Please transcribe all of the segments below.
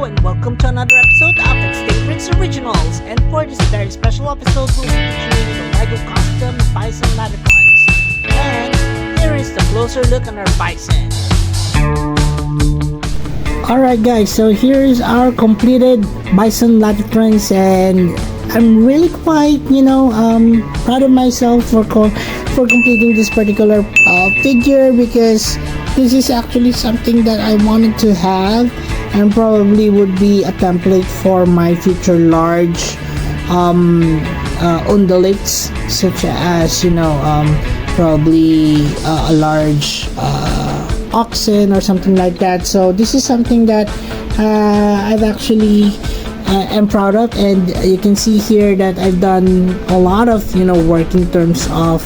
and welcome to another episode of Extinct Originals. And for this very special episode, we'll be featuring the LEGO custom Bison Latifrons. And here is the closer look on our Bison. Alright guys, so here's our completed Bison Latifrons, and I'm really quite, proud of myself for completing this particular figure, because this is actually something that I wanted to have and probably would be a template for my future large undulates, such as probably a large oxen or something like that. So this is something that I've actually am proud of, and you can see here that I've done a lot of work in terms of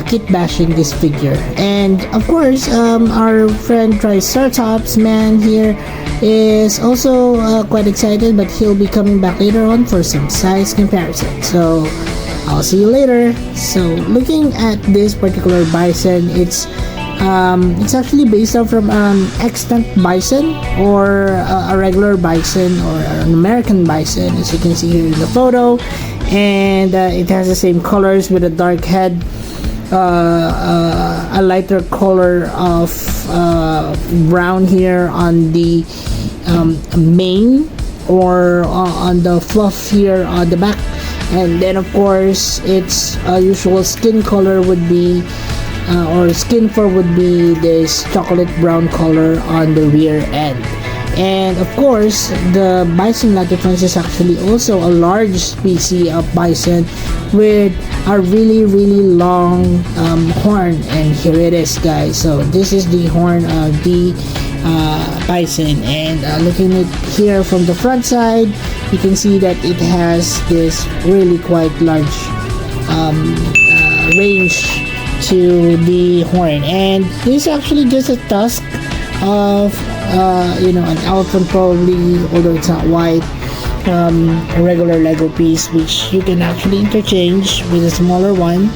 kit bashing this figure. And of course, our friend Triceratops man here is also quite excited, but he'll be coming back later on for some size comparison. So I'll see you later. So looking at this particular bison, it's actually based off from extant bison, or a regular bison, or an American bison, as you can see here in the photo. And it has the same colors with a dark head, a lighter color of brown here on the mane, or on the fluff here on the back. And then of course its usual skin color would be or skin fur would be this chocolate brown color on the rear end. And of course, the Bison Latifrons is actually also a large species of bison with a really long horn, and here it is, guys. So this is the horn of the bison, and looking at here from the front side, you can see that it has this really quite large range to the horn, and this is actually just a tusk of an elephant, probably, although it's not white, a regular Lego piece, which you can actually interchange with a smaller one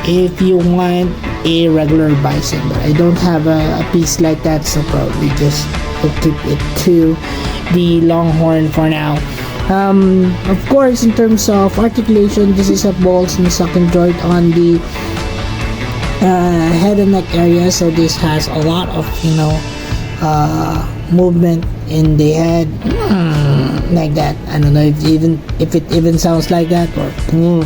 if you want a regular bison. But I don't have a piece like that, so probably just will keep it to the longhorn for now. Of course, in terms of articulation, this is a balls and socket joint on the head and neck area, so this has a lot of movement in the head, like that. I don't know if it even sounds like that, or moo.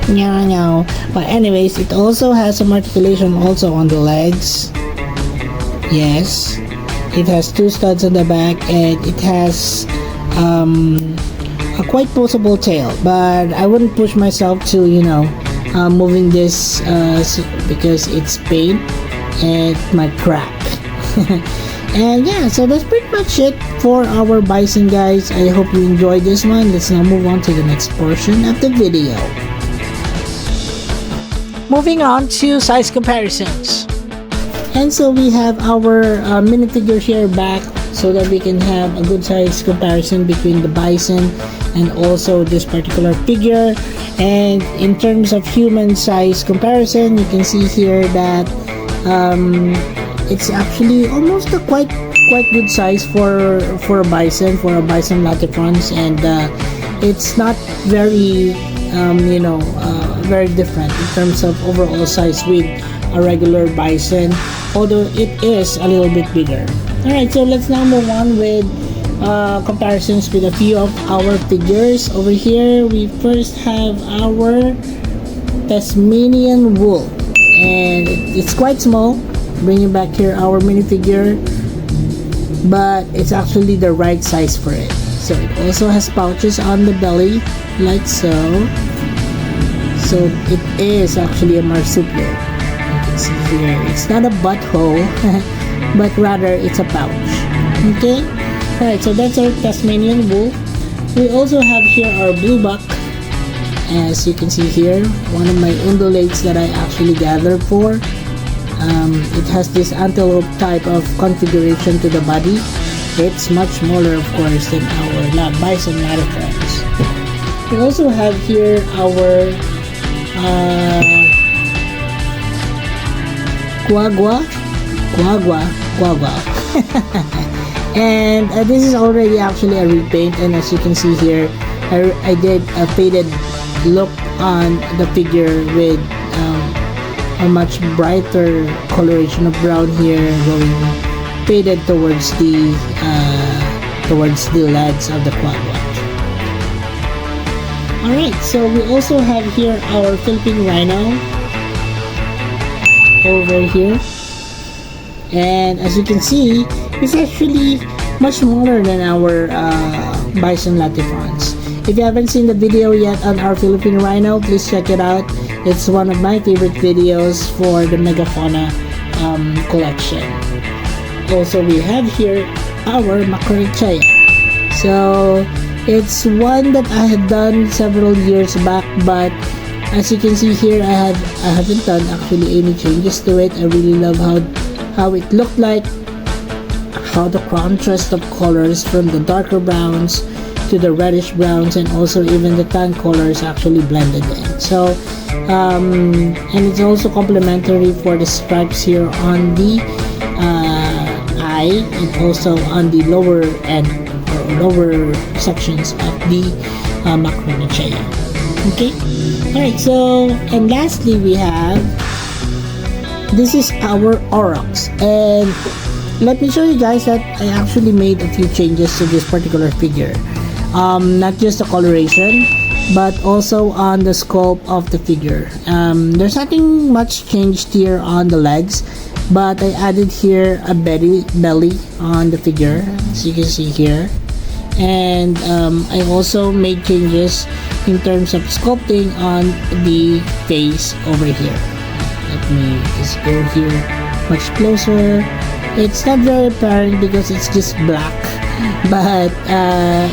No. But anyways, it also has some articulation also on the legs. Yes, it has two studs on the back, and it has a quite posable tail, but I wouldn't push myself to moving this because it's paint and it might crack. And yeah, so that's pretty much it for our bison, guys. I hope you enjoyed this one. Let's now move on to the next portion of the video. Moving on to size comparisons. And so we have our minifigure here back, so that we can have a good size comparison between the bison and also this particular figure. And in terms of human size comparison, you can see here that it's actually almost a quite good size for a bison, Latifrons, and it's not very very different in terms of overall size with a regular bison, although it is a little bit bigger. Alright, so let's now move on with comparisons with a few of our figures. Over here, we first have our Tasmanian wolf, and it's quite small. Bringing back here our minifigure, but it's actually the right size for it. So it also has pouches on the belly, like so. So it is actually a marsupial. You can see here, it's not a butthole, but rather it's a pouch. Okay. Alright, so that's our Tasmanian wolf. We also have here our blue buck. As you can see here, one of my undulates that I actually gathered for. It has this antelope type of configuration to the body. It's much smaller, of course, than our Bison Latifrons. We also have here our Quagua Guagua. And this is already actually a repaint, and as you can see here, I did a faded look on the figure with a much brighter coloration of brown here, going faded towards the legs of the Guagua. Alright, so we also have here our Philippine rhino over here, and as you can see, it's actually much smaller than our Bison Latifrons. If you haven't seen the video yet on our Philippine rhino, please check it out. It's one of my favorite videos for the megafauna collection. Also, we have here our Macrochea. So it's one that I had done several years back, but as you can see here, I haven't done actually any changes to it. I really love how it looked like, how the contrast of colors from the darker browns to the reddish browns, and also even the tan colors actually blended in. So and it's also complementary for the stripes here on the eye, and also on the lower end or lower sections of the Macrochea. Okay, alright, so and lastly we have, this is our aurochs, and let me show you guys that I actually made a few changes to this particular figure. Not just the coloration, but also on the sculpt of the figure. There's nothing much changed here on the legs, but I added here a belly on the figure, as you can see here. And I also made changes in terms of sculpting on the face over here. Let me just go here much closer. It's not very apparent because it's just black, but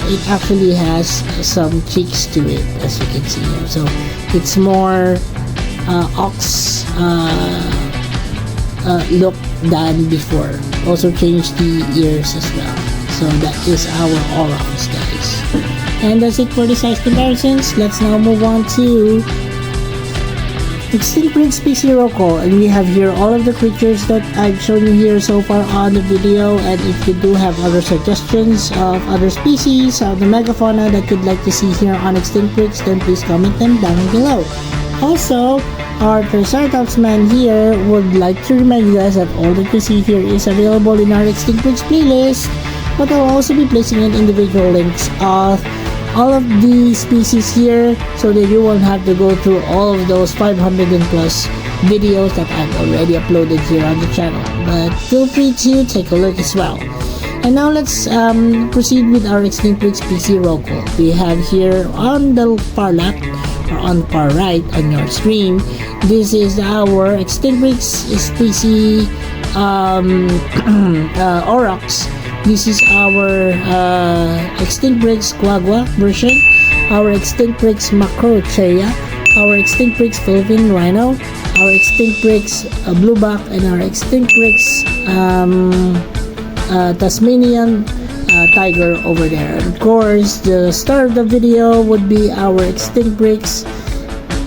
it actually has some cheeks to it, as you can see here. So it's more ox look than before. Also changed the ears as well. So that is our aurochs, guys. And that's it for the size comparisons. Let's now move on to Extinct Breed Species Roll Call, and we have here all of the creatures that I've shown you here so far on the video. And if you do have other suggestions of other species of the megafauna that you'd like to see here on Extinct Breeds, then please comment them down below. Also, our Triceratops man here would like to remind you guys that all that you see here is available in our Extinct Breeds playlist, but I'll also be placing in individual links of all of the species here, so that you won't have to go through all of those 500 and plus videos that I've already uploaded here on the channel. But feel free to take a look as well. And now let's proceed with our Extinct Breed Species Roll Call. We have here on the far left, or on the far right on your screen, this is our Extinct Breed Species aurochs. This is our Extinct Breed Guagua version, our Extinct Breed Macrochea, our Extinct Breed Philippine rhino, our Extinct Breed blueback, and our Extinct Breed Tasmanian tiger over there. And of course, the star of the video would be our Extinct Breed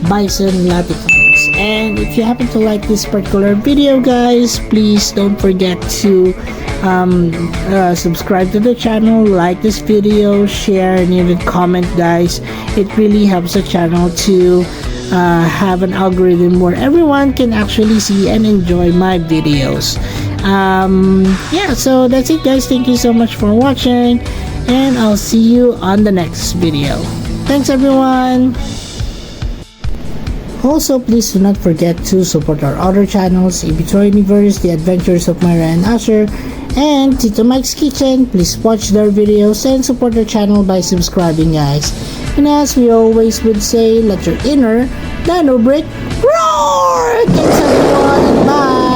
Bison Latifrons. And if you happen to like this particular video, guys, please don't forget to subscribe to the channel, like this video, share, and even comment, guys. It really helps the channel to have an algorithm where everyone can actually see and enjoy my videos. Yeah, so that's it, guys. Thank you so much for watching, and I'll see you on the next video. Thanks, everyone. Also, please do not forget to support our other channels, Ibitoy Universe, The Adventures of Myra and Asher, and Tito Mike's Kitchen. Please watch their videos and support their channel by subscribing, guys. And as we always would say, let your inner dino break roar! Thanks, everyone, and bye!